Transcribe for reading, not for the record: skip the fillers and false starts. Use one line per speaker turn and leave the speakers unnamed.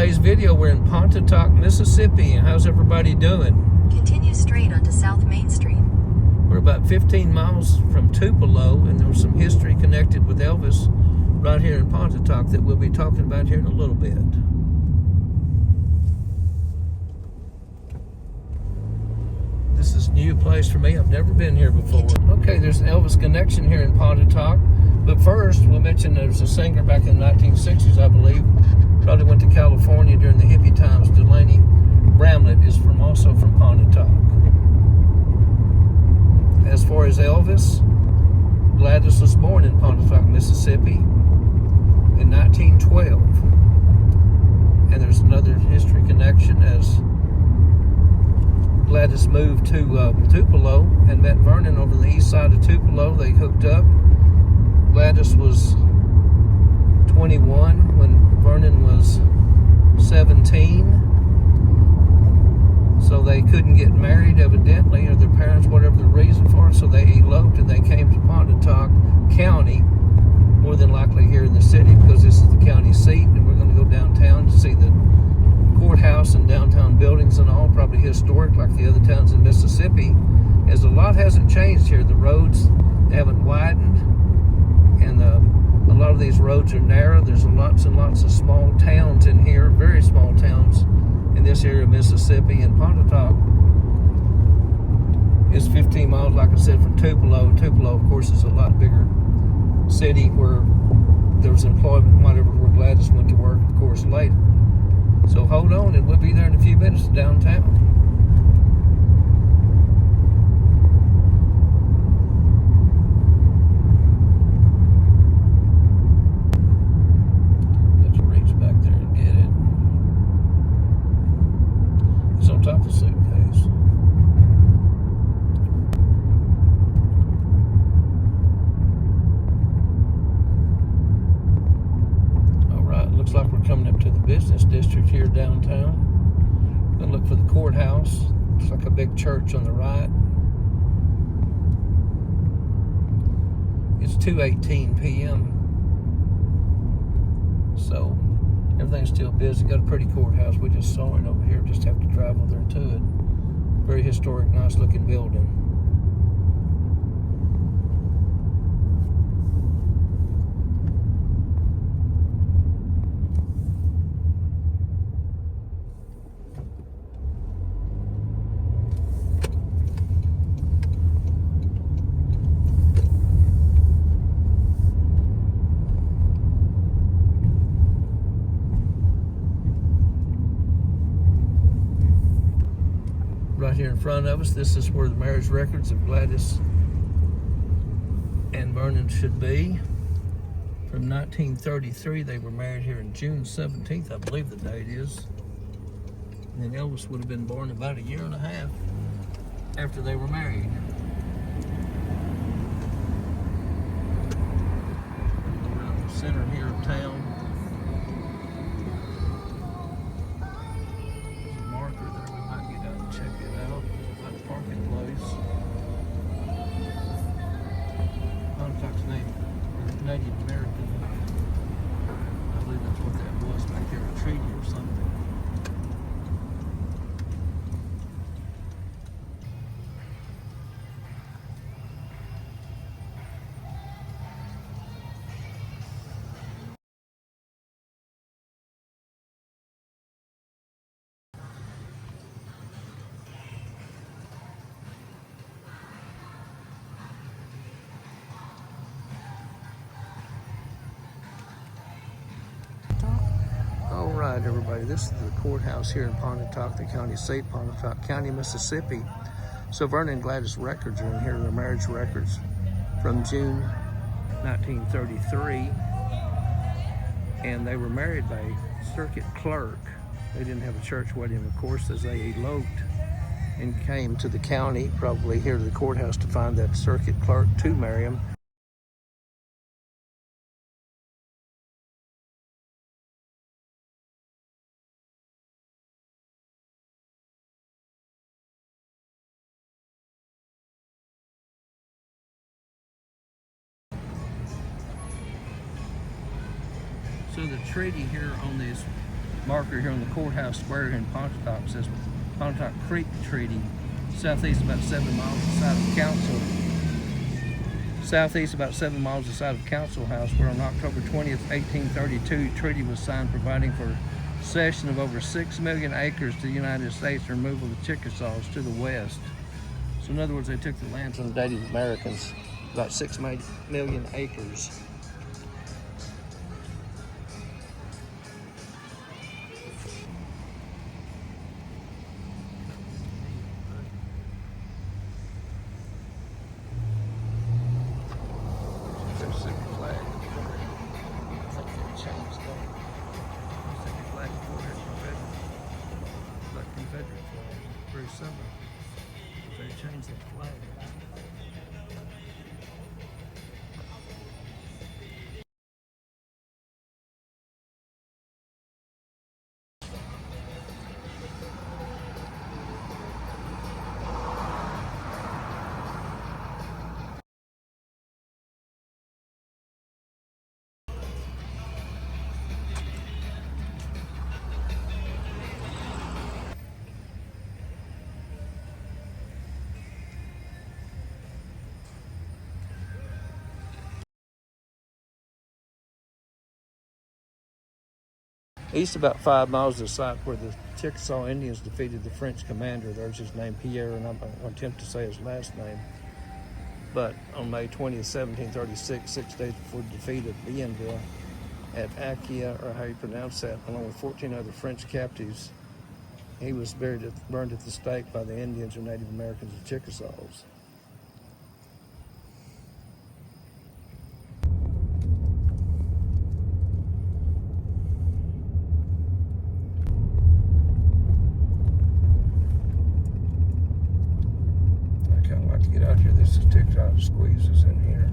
today's video, we're in Pontotoc, Mississippi. And how's everybody doing?
Continue straight onto South Main Street.
We're about 15 miles from Tupelo, and there's some history connected with Elvis right here in Pontotoc that we'll be talking about here in a little bit. This is a new place for me. I've never been here before. Okay, there's an Elvis connection here in Pontotoc. But first, we'll mention there's a singer back in the 1960s, I believe. Probably went to California during the hippie times. Delaney Bramlett is also from Pontotoc. As far as Elvis, Gladys was born in Pontotoc, Mississippi in 1912. And there's another history connection as Gladys moved to Tupelo and met Vernon over the east side of Tupelo. They hooked up. Gladys was 21 when Vernon was 17. So they couldn't get married, evidently, or their parents, whatever the reason for it. So they eloped and they came to Pontotoc County, more than likely here in the city because this is the county seat. And we're going to go downtown to see the courthouse and downtown buildings and all, probably historic like the other towns in Mississippi, as a lot hasn't changed here. The roads haven't widened, and a lot of these roads are narrow. There's lots and lots of small towns in here, very small towns in this area of Mississippi. And Pontotoc is 15 miles, like I said, from Tupelo. Tupelo, of course, is a lot bigger city where there was employment, whatever, where Gladys went to work, of course, later. So hold on, and we'll be there in a few minutes downtown. Let's reach back there and get it. It's on top of the suitcase. All right, looks like we're coming up to the business district here downtown. Gonna look for the courthouse. Looks like a big church on the right. It's 2:18 p.m. So everything's still busy. Got a pretty courthouse. We just saw it over here. Just have to drive over there to it. Very historic, nice looking building. Right here in front of us, this is where the marriage records of Gladys and Vernon should be. From 1933, they were married here on June 17th, I believe the date is. And then Elvis would have been born about a year and a half after they were married. Around the center here of town. Check it out, that parking place. Pontotoc's Native American. I believe that's what that was back there, a treaty or something. All right, everybody, this is the courthouse here in Pontotoc, the county seat, Pontotoc County, Mississippi. So Vernon and Gladys records are in here, their marriage records from June 1933. And they were married by a circuit clerk. They didn't have a church wedding, of course, as they eloped and came to the county, probably here to the courthouse, to find that circuit clerk to marry him. So the treaty here on this marker here on the courthouse square here in Pontotoc says Pontotoc Creek Treaty, southeast about 7 miles outside of Council. Southeast about 7 miles outside of Council House, where on October 20th, 1832, treaty was signed providing for cession of over 6 million acres to the United States and removal of the Chickasaws to the west. So in other words, they took the land from the Native Americans, about 6 million acres. Mississippi flag. I think they changed that. Mississippi flag is more Confederate. Like Confederate flag. Very similar. But they changed that flag. East about 5 miles of the site where the Chickasaw Indians defeated the French commander. There's his name, Pierre, and I'm going to attempt to say his last name. But on May 20th, 1736, 6 days before the defeat of Bienville at Akia, or how you pronounce that, along with 14 other French captives, he was burned at the stake by the Indians or Native Americans of Chickasaws. I kind of like to get out here. This is TikTok squeezes in here.